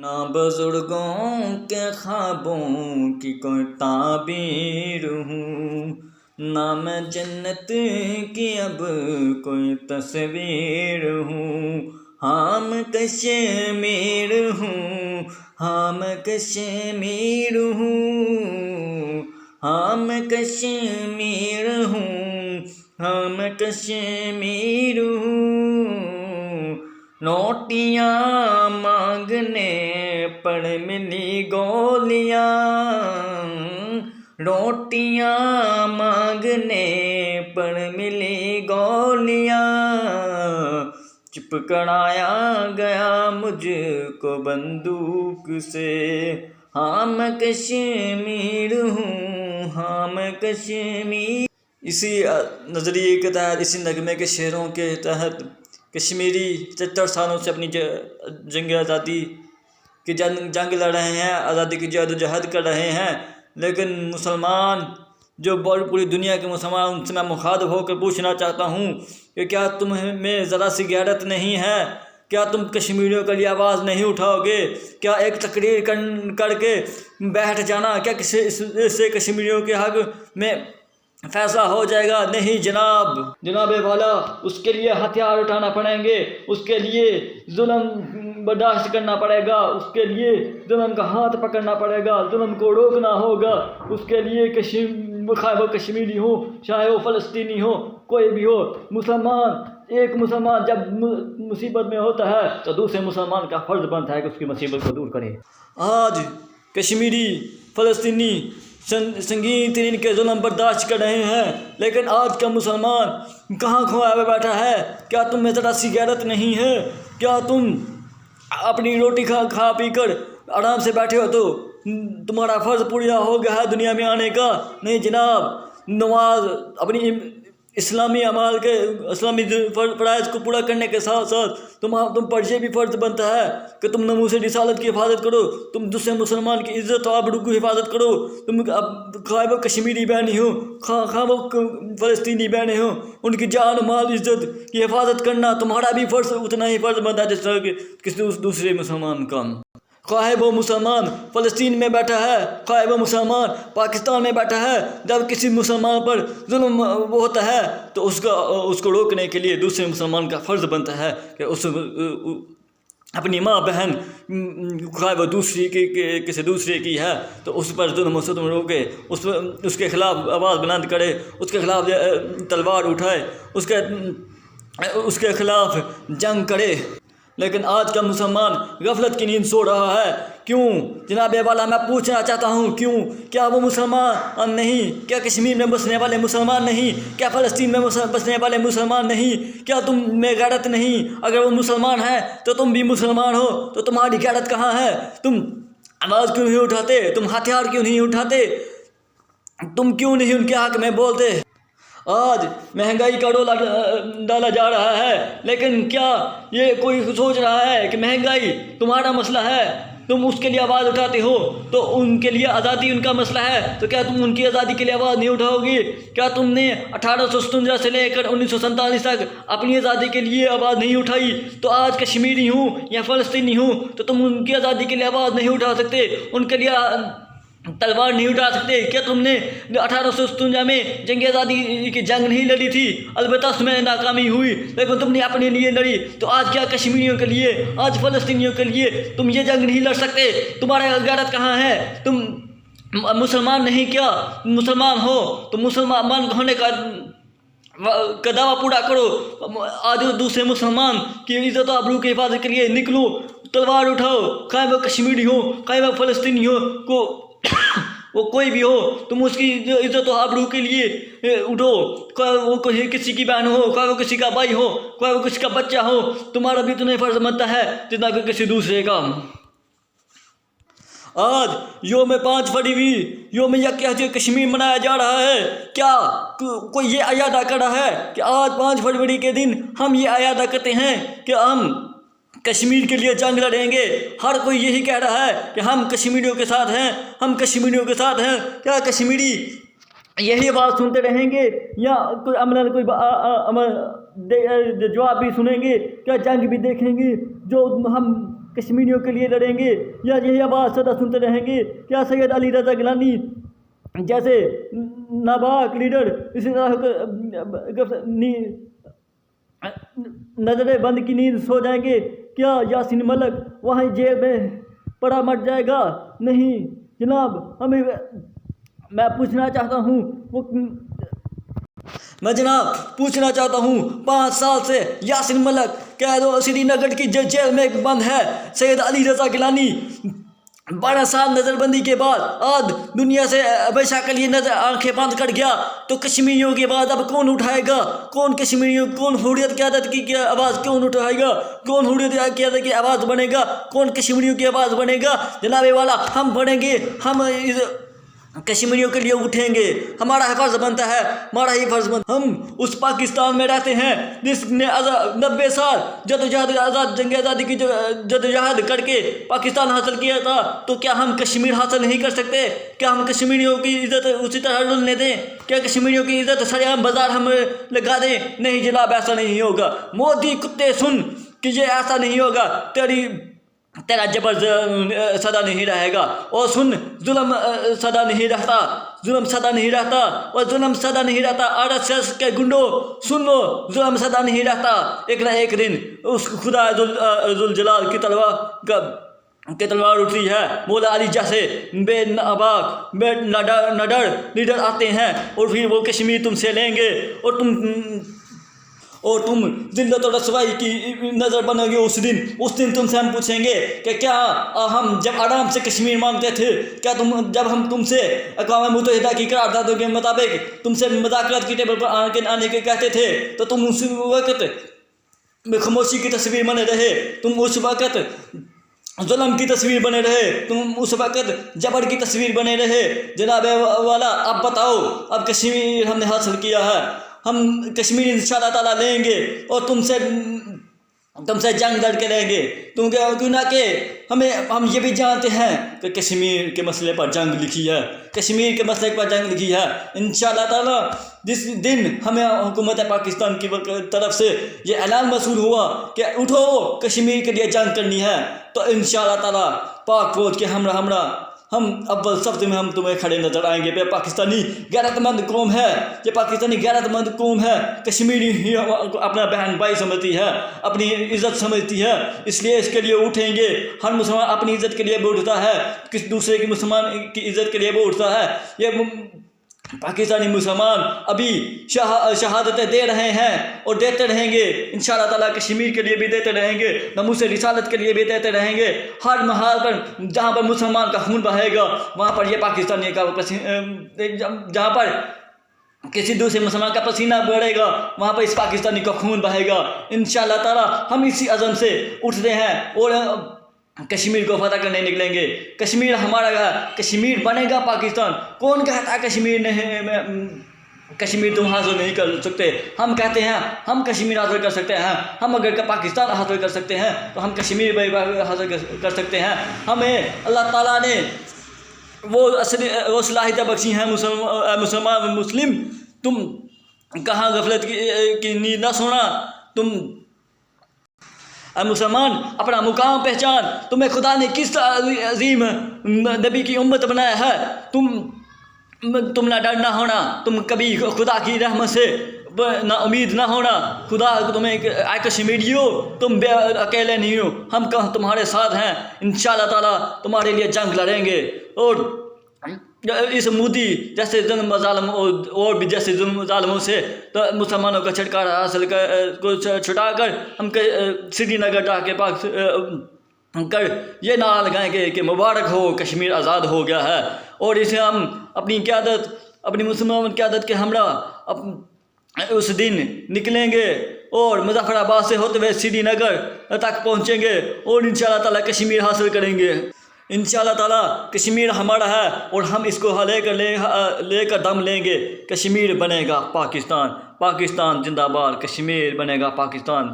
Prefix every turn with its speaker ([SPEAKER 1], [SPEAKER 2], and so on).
[SPEAKER 1] ना बुजुर्गों के ख्वाबों की कोई ताबीर हूँ, ना मैं जन्नत की अब कोई तस्वीर हूँ। हाँ मैं कश्मीर हूँ, हाँ मैं कश्मीर हूँ, हाँ मैं कश्मीर हूँ, हाँ मैं कश्मीर हूँ। नोटियाँ मांगने पर मिली गोलियाँ, रोटियाँ मांगने पर मिली गोलियाँ। चिपकड़ाया गया मुझको बंदूक से, हाँ मैं कश्मीर हूँ, हाँ मैं कश्मीर। इसी नज़रिए के तहत, इसी नगमे के शेरों के तहत कश्मीरी 70 सालों से अपनी जंग आज़ादी की जंग लड़ रहे हैं, आज़ादी की जदोजहद कर रहे हैं। लेकिन मुसलमान जो पूरी दुनिया के मुसलमान, उनसे मैं मुखातिब होकर पूछना चाहता हूँ कि क्या तुम्हें ज़रा सी गैरत नहीं है? क्या तुम कश्मीरियों के लिए आवाज़ नहीं उठाओगे? क्या एक तकरीर करके बैठ जाना क्या किसी इससे कश्मीरियों के हक में फैसला हो जाएगा? नहीं जनाब, जनाबे वाला, उसके लिए हथियार उठाना पड़ेंगे, उसके लिए जुल्म बर्दाश्त करना पड़ेगा, उसके लिए जुल्म का हाथ पकड़ना पड़ेगा, जुल्म को रोकना होगा। उसके लिए चाहे वो कश्मीरी हो, चाहे वो फ़लस्तीनी हो, कोई भी हो, मुसलमान, एक मुसलमान जब मुसीबत में होता है तो दूसरे मुसलमान का फ़र्ज़ बनता है कि उसकी मुसीबत को दूर करे। आज कश्मीरी फ़लस्तीनी संगीन तरीन के जुल्म बर्दाश्त कर रहे हैं, लेकिन आज का मुसलमान कहाँ खोया हुआ बैठा है? क्या तुम में ज़रा सी गैरत नहीं है? क्या तुम अपनी रोटी खा पी कर आराम से बैठे हो तो तुम्हारा फ़र्ज़ पूरा हो गया है दुनिया में आने का? नहीं जनाब, नमाज अपनी इस्लामी अमाल के इस्लामी फ़राइज़ को पूरा करने के साथ साथ तुम पर यह भी फ़र्ज़ बनता है कि तुम नमूसे रिसालत की हिफाजत करो, तुम दूसरे मुसलमान की इज़्ज़त और आबरू की हिफाजत करो। तुम अब खा वो कश्मीरी बहनी हो, खा वो फ़लस्तीनी बहनें हो, उनकी जान माल इज़्ज़त की हिफाजत करना तुम्हारा भी फ़र्ज़ उतना ही फ़र्ज़ बनता है जिस तरह के किसी दूसरे मुसलमान का। ख़ाहे वो मुसलमान फ़लस्तीन में बैठा है, ख़ाहे वो मुसलमान पाकिस्तान में बैठा है, जब किसी मुसलमान पर जुल्म होता है तो उसको रोकने के लिए दूसरे मुसलमान का फ़र्ज़ बनता है कि उस अपनी माँ बहन, ख़ाहे वो दूसरी की किसी दूसरे की है तो उस पर जुल्म रोके, उसके ख़िलाफ़ आवाज़ बुलंद करे, उसके ख़िलाफ़ तलवार उठाए, उसके ख़िलाफ़ जंग करे। लेकिन आज का मुसलमान गफलत की नींद सो रहा है। क्यों जनाबे वाला, मैं पूछना चाहता हूँ क्यों? क्या वो मुसलमान नहीं? क्या कश्मीर में बसने वाले मुसलमान नहीं? क्या फ़लस्तीन में बसने वाले मुसलमान नहीं? क्या तुम में गैरत नहीं? अगर वो मुसलमान है तो तुम भी मुसलमान हो, तो तुम्हारी गैरत कहाँ है? तुम आवाज़ क्यों नहीं उठाते? तुम हथियार क्यों नहीं उठाते? तुम क्यों नहीं उनके हक़ में बोलते? आज महंगाई का डोला डाला जा रहा है, लेकिन क्या ये कोई सोच रहा है कि महंगाई तुम्हारा मसला है, तुम उसके लिए आवाज़ उठाते हो? तो उनके लिए आज़ादी उनका मसला है, तो क्या तुम उनकी आज़ादी के लिए आवाज़ नहीं उठाओगी? क्या तुमने 1857 से लेकर 1947 तक अपनी आज़ादी के लिए आवाज़ नहीं उठाई? तो आज कश्मीरी हूँ या फ़लस्तीनी हूँ तो तुम उनकी आज़ादी के लिए आवाज़ नहीं उठा सकते, उनके लिए तलवार नहीं उठा सकते? क्या तुमने 1857 में जंग आज़ादी की जंग नहीं लड़ी थी? अलबत्ता उसमें नाकामी हुई, लेकिन तुमने अपने लिए लड़ी। तो आज क्या कश्मीरियों के लिए, आज फ़लस्तीनियों के लिए तुम ये जंग नहीं लड़ सकते? तुम्हारा गैरत कहाँ है? तुम मुसलमान नहीं क्या? मुसलमान हो तो मुसलमान होने का दावा पूरा करो। आज दूसरे मुसलमान की इज़्ज़त और आबरू की हिफाजत के लिए निकलो, तलवार उठाओ, चाहे वो कश्मीरी हो, चाहे वो फ़लस्तीनी हो, वो कोई भी हो, तुम उसकी इज़्ज़त और आबरू के लिए उठो। वो किसी की बहन हो, वो किसी का भाई हो, वो किसी का बच्चा हो, तुम्हारा भी तुम्हें फ़र्ज़ बनता है जितना कि किसी दूसरे का। आज योम 5 फरवरी, योम यकजहती कश्मीर मनाया जा रहा है। क्या कोई ये अयादा कर रहा है कि आज 5 फरवरी के दिन हम ये अयादा करते हैं कि हम कश्मीर के लिए जंग लड़ेंगे? हर कोई यही कह रहा है कि हम कश्मीरियों के साथ हैं, हम कश्मीरियों के साथ हैं। क्या कश्मीरी यही बात सुनते रहेंगे या कोई अमलन कोई जवाब भी सुनेंगे? क्या जंग भी देखेंगे? जो हम कश्मीरियों के लिए लड़ेंगे या यही आवाज़ सदा सुनते रहेंगे? क्या सैयद अली रज़ा गिलानी जैसे नाबाक लीडर इसी तरह नजरें बंद की नींद सो जाएंगे? क्या यासीन मलिक वहीं जेल में पड़ा मर जाएगा? नहीं जनाब, मैं पूछना चाहता हूँ मैं जनाब पूछना चाहता हूँ 5 साल से यासीन मलिक कैद श्रीनगर की जेल में बंद है। सैयद अली रज़ा गिलानी 12 साल नज़रबंदी के बाद आज दुनिया से हमेशा के लिए आंखें बंद कर गया, तो कश्मीरियों की आवाज़ अब कौन उठाएगा? कौन कश्मीरियों, कौन हुर्रियत क़यादत की आवाज़ कौन उठाएगा? कौन हुर्रियत क़यादत की आवाज़ बनेगा? कौन कश्मीरियों की आवाज़ बनेगा? जनाब वाला हम बनेंगे, हम कश्मीरियों के लिए उठेंगे। हमारा फ़र्ज़ बनता है, हमारा ही फ़र्ज़ बनता। हम उस पाकिस्तान में रहते हैं जिसने 90 साल जदोजहद जंग आज़ादी की जदोजहद करके पाकिस्तान हासिल किया था, तो क्या हम कश्मीर हासिल नहीं कर सकते? क्या हम कश्मीरियों की इज़्ज़त उसी तरह रुलने दें? क्या कश्मीरियों की इज़्ज़त सरेआम बाज़ार हम लगा दें? नहीं जनाब, ऐसा नहीं होगा। मोदी कुत्ते सुन कि ये ऐसा नहीं होगा। तेरा जबर सदा नहीं रहेगा। और सुन, जुल्म सदा नहीं रहता, जुल्म सदा नहीं रहता, और जुल्म सदा नहीं रहता। RSS के गुंडों सुन लो, जुल्म सदा नहीं रहता। एक ना एक दिन उस खुदा जुल जलाल की तलवार उठती है। मौला अली जैसे बेनबाक बेनडर लीडर आते हैं और फिर वो कश्मीर तुमसे लेंगे और तुम जिल्लत और रसवाई की नज़र बनोगे। उस दिन तुमसे हम पूछेंगे कि क्या हम जब आराम से कश्मीर मांगते थे, क्या जब हम तुमसे अक़वाम मुत्तहिदा की करारदादों के मुताबिक तुमसे मुज़ाकरात की टेबल पर आने के कहते थे, तो तुम उस वक़्त में खामोशी की तस्वीर बने रहे, तुम उस वक़्त जुल्म की तस्वीर बने रहे, तुम उस वक़्त जबर की तस्वीर बने रहे। जनाब वाला अब बताओ, अब कश्मीर हमने हासिल किया है, हम कश्मीर इंशाअल्लाह ताला लेंगे और तुमसे जंग लड़ के लेंगे। क्यों ना कि हम ये भी जानते हैं कि कश्मीर के मसले पर जंग लिखी है, कश्मीर के मसले पर जंग लिखी है। इंशाअल्लाह ताला जिस दिन हमें हुकूमत पाकिस्तान की तरफ से ये ऐलान मसूल हुआ कि उठो कश्मीर के लिए जंग करनी है, तो इंशाअल्लाह ताला पाक फौज के हमरा हम अव्वल सफ़ में हम तुम्हें खड़े नजर आएंगे। ये पाकिस्तानी गैरतमंद कौम है, ये पाकिस्तानी गैरतमंद कौम है। कश्मीरी ही अपना बहन भाई समझती है, अपनी इज़्ज़त समझती है, इसलिए इसके लिए उठेंगे। हर मुसलमान अपनी इज़्ज़त के लिए भी उठता है, किस दूसरे की मुसलमान की इज़्ज़त के लिए भी उठता है। ये पाकिस्तानी मुसलमान अभी शहादतें दे रहे हैं और देते रहेंगे। इंशाअल्लाह ताला कश्मीर के लिए भी देते रहेंगे, नमूसे रिसालत के लिए भी देते रहेंगे। हर महाल पर जहाँ पर मुसलमान का खून बहेगा, वहाँ पर ये पाकिस्तानी का जहाँ पर किसी दूसरे मुसलमान का पसीना बढ़ेगा, वहाँ पर इस पाकिस्तानी का खून बहेगा। इंशाअल्लाह ताला हम इसी अज़म से उठते हैं और कश्मीर को फतह करने निकलेंगे। कश्मीर हमारा है, कश्मीर बनेगा पाकिस्तान। कौन कहता है कश्मीर तुम हासिल नहीं कर सकते? हम कहते हैं हम कश्मीर हासिल कर सकते हैं। हम अगर पाकिस्तान हासिल कर सकते हैं तो हम कश्मीर हासिल कर सकते हैं। हमें अल्लाह ताला ने वो सलाहियत बख्शी हैं। मुस्लिम तुम कहाँ गफलत की नींद ना सोना। तुम मुसलमान अपना मुकाम पहचान। तुम्हें खुदा ने किस अजीम नबी की उम्मत बनाया है। तुम ना डर ना होना, तुम कभी खुदा की रहमत से ना उम्मीद ना होना। खुदा तुम्हें कश्मीरियों तुम अकेले नहीं हो, हम तुम्हारे साथ हैं। इंशाअल्लाह ताला तुम्हारे लिए जंग लड़ेंगे और इस मोदी जैसे जुल्म ज़ालिम और भी जैसे जुल्म ज़ालिमों से तो मुसलमानों का छुटकारा हासिल को छुटाकर हम श्रीनगर जाके पाक कर ये नारा लगाएंगे कि मुबारक हो, कश्मीर आज़ाद हो गया है। और इसे हम अपनी क़यादत, अपनी मुसलमान क़यादत के हमरा उस दिन निकलेंगे और मुज़फ़्फ़राबाद से होते हुए श्रीनगर तक पहुँचेंगे और इंशाअल्लाह ताला कश्मीर हासिल करेंगे। इंशाअल्लाह ताला कश्मीर हमारा है और हम इसको लेकर दम लेंगे। कश्मीर बनेगा पाकिस्तान, पाकिस्तान जिंदाबाद, कश्मीर बनेगा पाकिस्तान।